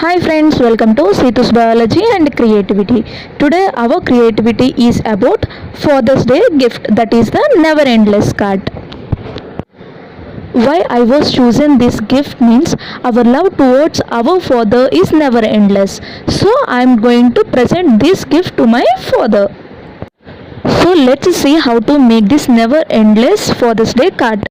Hi friends, welcome to Setu's Biology and Creativity. Today our creativity is about Father's Day gift, that is the Never Endless card. Why I was chosen this gift means our love towards our father is never endless. So I am going to present this gift to my father. So let's see how to make this never endless Father's Day card.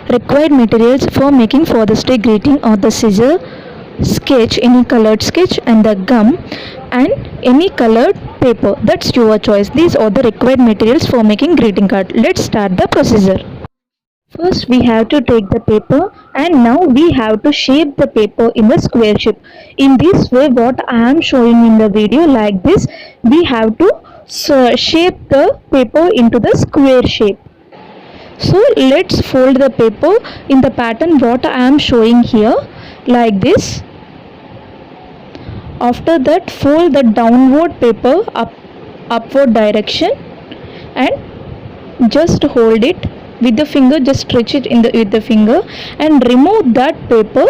Required materials for making Father's Day greeting are the scissor, sketch, any colored sketch, and the gum, and any colored paper. That's your choice. These are the required materials for making greeting card. Let's start the procedure. First we have to take the paper and now we have to shape the paper in the square shape. In this way what I am showing in the video like this, we have to shape the paper into the square shape. So let's fold the paper in the pattern what I am showing here like this. After that fold the downward paper upward direction and just hold it with the finger, just stretch it with the finger and remove that paper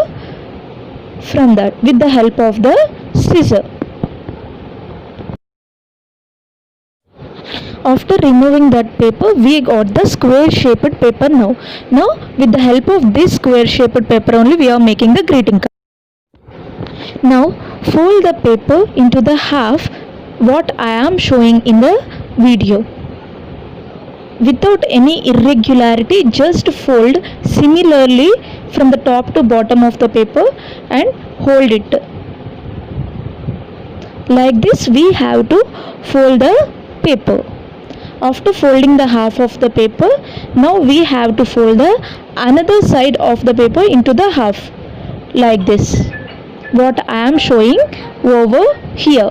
from that with the help of the scissor. After removing that paper, we got the square shaped paper now. Now with the help of this square shaped paper only we are making the greeting card. Now fold the paper into the half what I am showing in the video. Without any irregularity, just fold similarly from the top to bottom of the paper and hold it. Like this we have to fold the paper. After folding the half of the paper, now we have to fold the another side of the paper into the half like this what I am showing over here.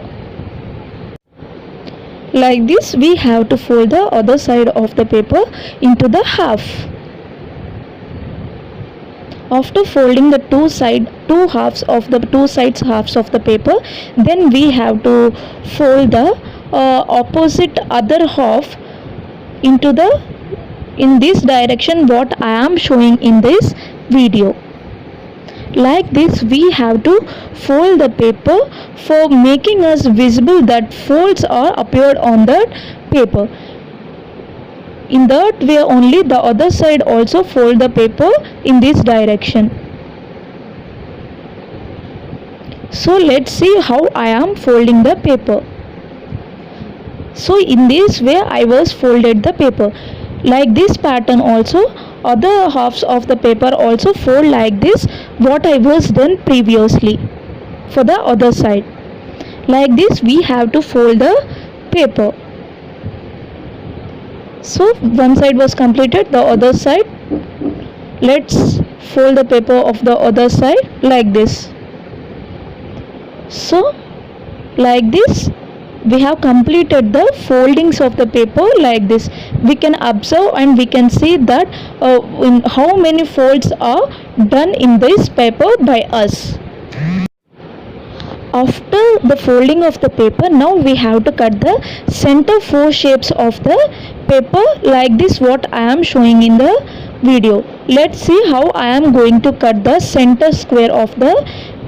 Like this we have to fold the other side of the paper into the half. After folding the two halves of the two sides halves of the paper, then we have to fold the opposite other half into the in this direction what I am showing in this video. Like this we have to fold the paper for making us visible that folds are appeared on the paper. In that way only the other side also fold the paper in this direction. So let's see how I am folding the paper. So in this way I was folded the paper. Like this pattern also other halves of the paper also fold like this what I was done previously for the other side. Like this we have to fold the paper. So one side was completed, the other side. Let's fold the paper of the other side like this. So like this we have completed the foldings of the paper like this. We can observe and we can see that in how many folds are done in this paper by us. After the folding of the paper, now we have to cut the center four shapes of the paper like this what I am showing in the video. Let's see how I am going to cut the center square of the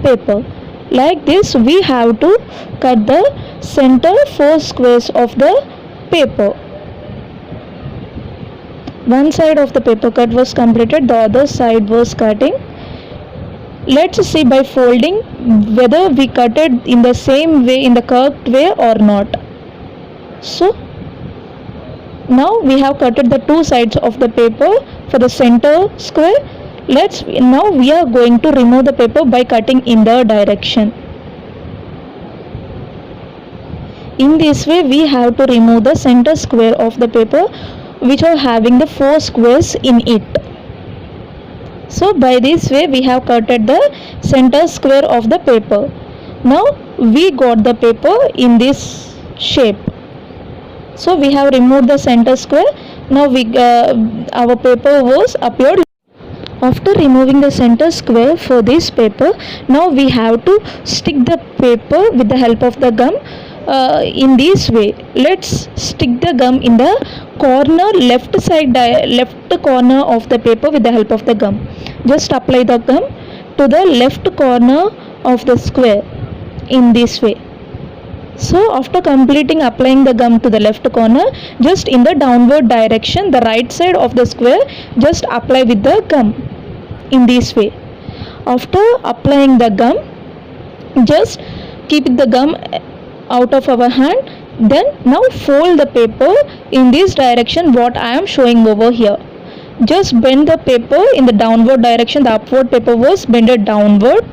paper. Like this we have to cut the center four squares of the paper. One side of the paper cut was completed, the other side was cutting. Let's see by folding whether we cut it in the same way, in the curved way or not. So now we have cutted the two sides of the paper for the center square. Now we are going to remove the paper by cutting in the direction. In this way we have to remove the center square of the paper which are having the four squares in it. So by this way we have cutted the center square of the paper. Now we got the paper in this shape. So we have removed the center square. Now our paper was appeared. After removing the center square for this paper, now we have to stick the paper with the help of the gum in this way. Let's stick the gum in the corner left corner of the paper with the help of the gum. Just apply the gum to the left corner of the square in this way. So after completing applying the gum to the left corner, just in the downward direction, the right side of the square, just apply with the gum in this way. After applying the gum, just keep the gum out of our hand. Then now fold the paper in this direction what I am showing over here. Just bend the paper in the downward direction. The upward paper was bended downward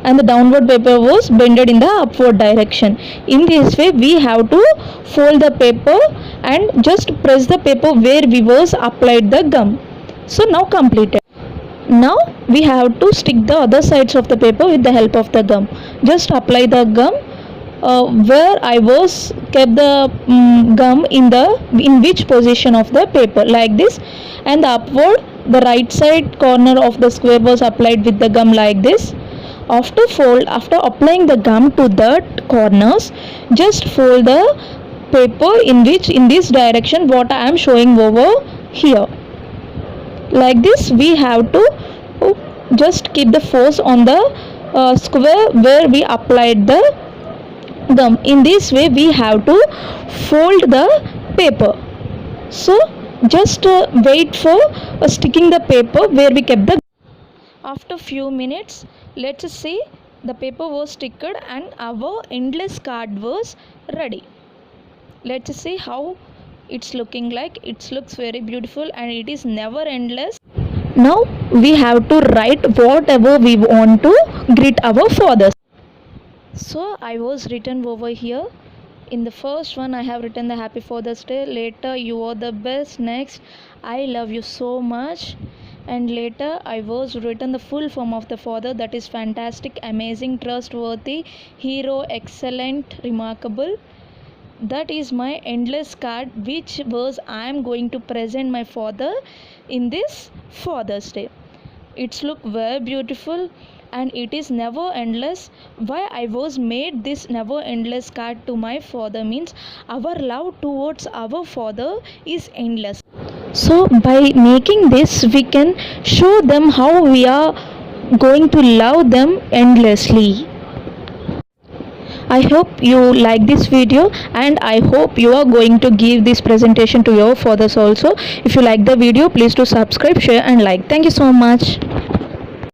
and the downward paper was bended in the upward direction. In this way we have to fold the paper and just press the paper where we was applied the gum. So now completed. Now we have to stick the other sides of the paper with the help of the gum. Just apply the gum where I was kept the gum in which position of the paper, like this, and the upward the right side corner of the square was applied with the gum like this. After applying the gum to the corners, just fold the paper in this direction what I am showing over here. Like this we have to just keep the force on the square where we applied the gum. In this way we have to fold the paper. So just wait for sticking the paper where we kept the. After few minutes, let's see, the paper was sticked and our endless card was ready. Let's see how it's looking like. It looks very beautiful and it is never endless. Now we have to write whatever we want to greet our fathers. So I was written over here. In the first one I have written the Happy Father's Day. Later, you are the best. Next, I love you so much. And later I was written the full form of the father, that is fantastic, amazing, trustworthy, hero, excellent, remarkable. That is my endless card which was I am going to present my father in this Father's Day. It's look very beautiful and it is never endless. Why I was made this never endless card to my father means our love towards our father is endless. So by making this we can show them how we are going to love them endlessly. I hope you like this video and I hope you are going to give this presentation to your fathers also. If you like the video, please do subscribe, share and like. Thank you so much.